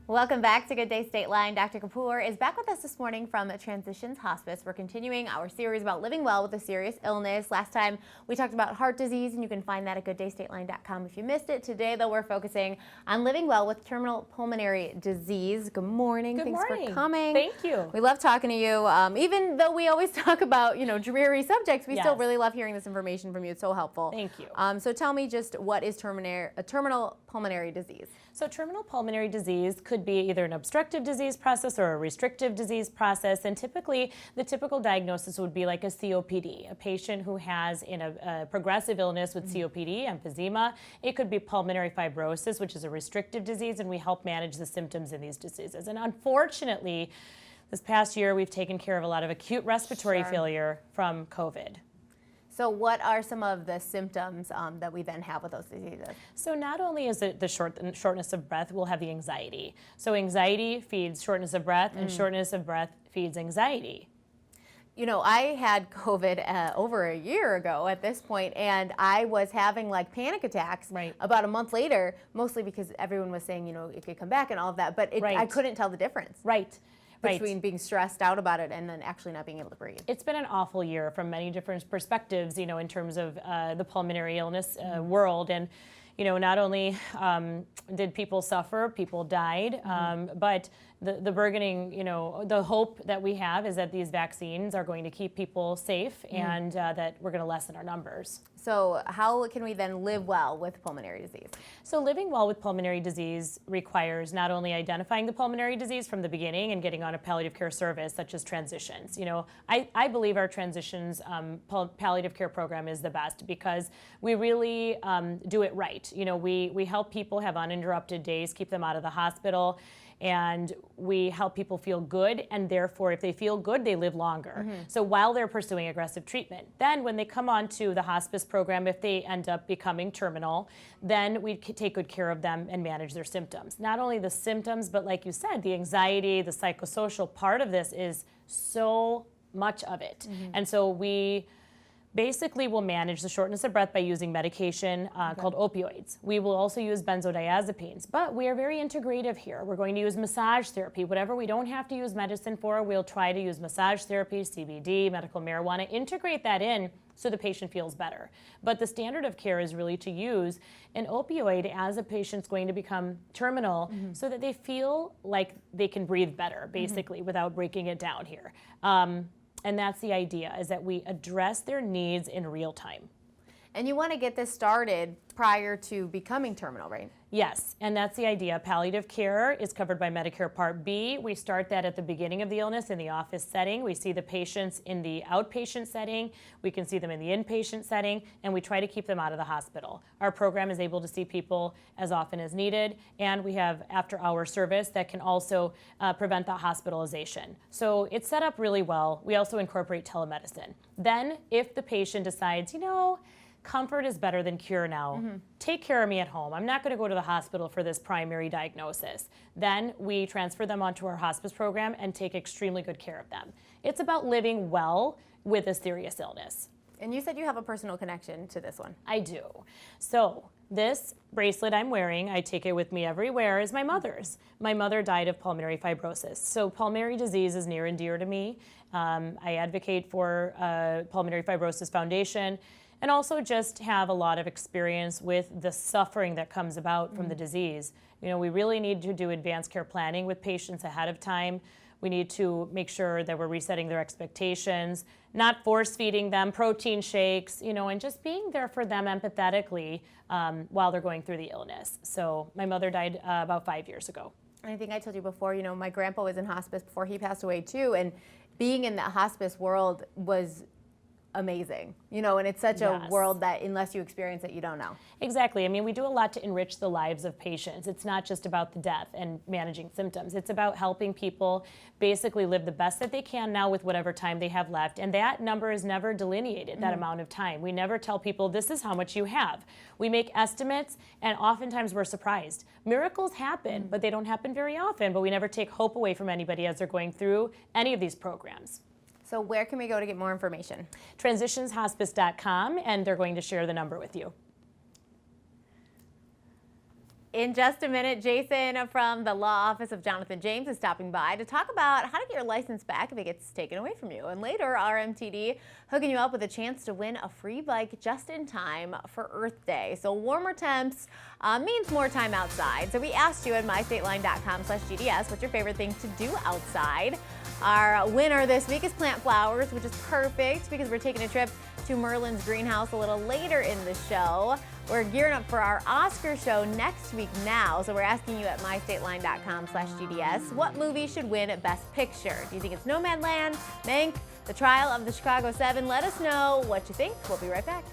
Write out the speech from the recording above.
Welcome back to Good Day State Line. Dr. Kapoor is back with us this morning from Transitions Hospice. We're continuing our series about living well with a serious illness. Last time we talked about heart disease, and you can find that at gooddaystateline.com if you missed it. Today, though, we're focusing on living well with terminal pulmonary disease. Good morning. Thanks for coming. Thank you. We love talking to you. Even though we always talk about, dreary subjects, we still really love hearing this information from you. It's so helpful. Thank you. So tell me just what is terminal pulmonary disease? So terminal pulmonary disease could be either an obstructive disease process or a restrictive disease process, and typically the typical diagnosis would be like a COPD, a patient who has a progressive illness with COPD, emphysema. It could be pulmonary fibrosis, which is a restrictive disease, and we help manage the symptoms in these diseases. And unfortunately, this past year we've taken care of a lot of acute respiratory failure from COVID. So what are some of the symptoms that we then have with those diseases? So not only is it the shortness of breath, we'll have the anxiety. So anxiety feeds shortness of breath, and shortness of breath feeds anxiety. I had COVID over a year ago at this point, and I was having like panic attacks about a month later, mostly because everyone was saying, it could come back and all of that, but I couldn't tell the difference. Between being stressed out about it and then actually not being able to breathe. It's been an awful year from many different perspectives, in terms of the pulmonary illness world. And, not only did people suffer, people died, but the burgeoning, the hope that we have is that these vaccines are going to keep people safe and that we're going to lessen our numbers. So how can we then live well with pulmonary disease? So living well with pulmonary disease requires not only identifying the pulmonary disease from the beginning and getting on a palliative care service such as Transitions. I believe our Transitions palliative care program is the best because we really do it right. We help people have uninterrupted days, keep them out of the hospital, and we help people feel good, and therefore if they feel good, they live longer. So while they're pursuing aggressive treatment, then when they come on to the hospice program, if they end up becoming terminal, then we take good care of them and manage their symptoms. Not only the symptoms, but like you said, the anxiety, the psychosocial part of this is so much of it. And so we basically we'll manage the shortness of breath by using medication called opioids. We will also use benzodiazepines, but we are very integrative here. We're going to use massage therapy. Whatever we don't have to use medicine for, we'll try to use massage therapy, CBD, medical marijuana, integrate that in so the patient feels better. But the standard of care is really to use an opioid as a patient's going to become terminal so that they feel like they can breathe better, basically, without breaking it down here. And that's the idea, is that we address their needs in real time. And you want to get this started prior to becoming terminal, right? Yes, and that's the idea. Palliative care is covered by Medicare Part B. We start that at the beginning of the illness in the office setting. We see the patients in the outpatient setting. We can see them in the inpatient setting, and we try to keep them out of the hospital. Our program is able to see people as often as needed, and we have after-hour service that can also prevent the hospitalization. So it's set up really well. We also incorporate telemedicine. Then, if the patient decides, comfort is better than cure now. Take care of me at home. I'm not going to go to the hospital for this primary diagnosis. Then we transfer them onto our hospice program and take extremely good care of them. It's about living well with a serious illness. And you said you have a personal connection to this one. I do. So this bracelet I'm wearing, I take it with me everywhere, is my mother's. My mother died of pulmonary fibrosis. So pulmonary disease is near and dear to me. I advocate for Pulmonary Fibrosis Foundation, and also just have a lot of experience with the suffering that comes about from the disease. We really need to do advanced care planning with patients ahead of time. We need to make sure that we're resetting their expectations, not force feeding them protein shakes, and just being there for them empathetically while they're going through the illness. So my mother died about 5 years ago. I think I told you before, my grandpa was in hospice before he passed away too, and being in the hospice world was amazing, and it's such a world that unless you experience it, you don't know. Exactly. I mean, we do a lot to enrich the lives of patients. It's not just about the death and managing symptoms. It's about helping people basically live the best that they can now with whatever time they have left. And that number is never delineated, that amount of time. We never tell people this is how much you have. We make estimates, and oftentimes we're surprised. Miracles happen, but they don't happen very often. But we never take hope away from anybody as they're going through any of these programs. So where can we go to get more information? Transitionshospice.com, and they're going to share the number with you. In just a minute, Jason from the law office of Jonathan James is stopping by to talk about how to get your license back if it gets taken away from you. And later, RMTD hooking you up with a chance to win a free bike just in time for Earth Day. So warmer temps means more time outside. So we asked you at mystateline.com/GDS what's your favorite thing to do outside. Our winner this week is plant flowers, which is perfect because we're taking a trip to Merlin's greenhouse a little later in the show. We're gearing up for our Oscar show next week now, so we're asking you at mystateline.com/GDS what movie should win Best Picture. Do you think it's Nomadland, Mank, The Trial of the Chicago 7? Let us know what you think. We'll be right back.